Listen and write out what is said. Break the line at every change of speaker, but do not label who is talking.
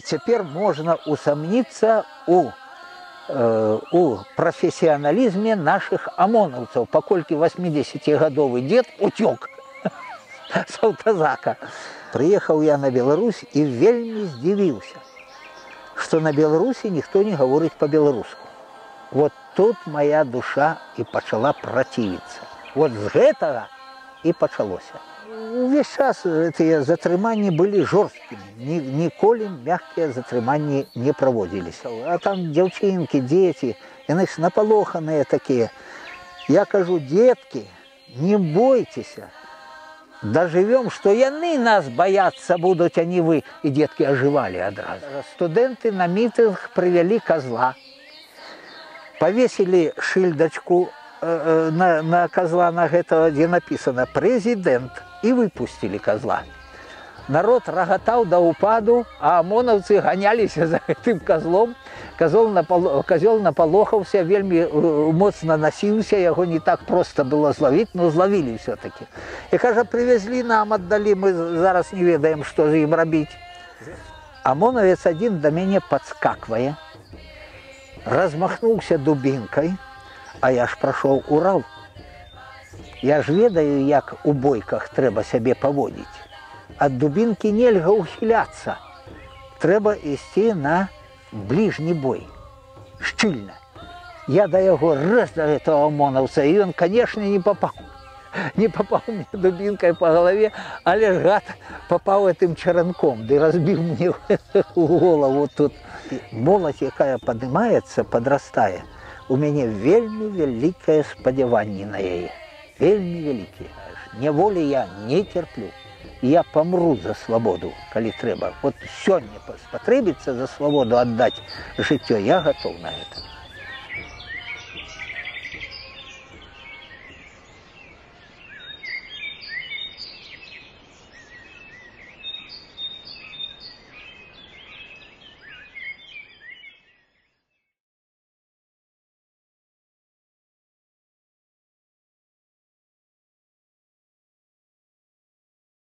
цяпер можна усамніцца у прафесіяналізме нашых амонаўцаў, паколькі 80-гадовы дзед уцёк з аўтазака. Прыехаў я на Беларусь і вельмі здзівіўся, што на Беларусі ніхто не гаворыць па-беларуску. Вот тут моя душа і пачала працівіцца. Вот з гэтага і пачалося. Увесь час гэтыя затрыманні былі жорсткімі, ніколі мяккія затрыманні не праводзіліся. А там дзяўчынкі, дзеці, яны ж напалоханыя такія. Я кажу, дзеткі, не бойцеся, дажывём, што яны нас баяцца будуць, а не вы. І дзеткі ажывалі адразу. Студэнты на мітынг прывялі казла, павесілі шыльдачку на казла, на гэтага, дзе напісана «Прэзідэнт», і выпусцілі казла. Народ рагатаў да ўпаду, а амонаўцы ганяліся за гэтым казлом. Казёл напалохаўся, вельмі моцна насіўся, яго не так проста было злавіць, но злавілі ўсё-такі. І кажа, прывезлі нам, аддалі, мы зараз не ведаем, што з ім рабіць. Амонавец адзін да мяне падскаквае, размахнуўся дубінкай, а я ж прайшоў Урал. Я ж ведаю, як у бойках трэба сябе паводзіць. Ад дубінкі нельга ўхіляцца. Трэба ісці на бліжні бой. Шчыльна. Я да яго раз да гэтага амонаўца, і ён, канешне, не папаў. Не папаў мне дубінкай па галаве, але ж гад папаў гэтым чаранком, ды разбіў мне голову тут. Моладзь, якая падымаецца, падрастае, у мяне вельмі вялікае спадзяванне на яе. Вельмі вялікія. Няволі я не цярплю. Я памру за свабоду, калі трэба. Вот сёння спатрэбіцца за свабоду аддаць жыццё, я гатоў на гэта.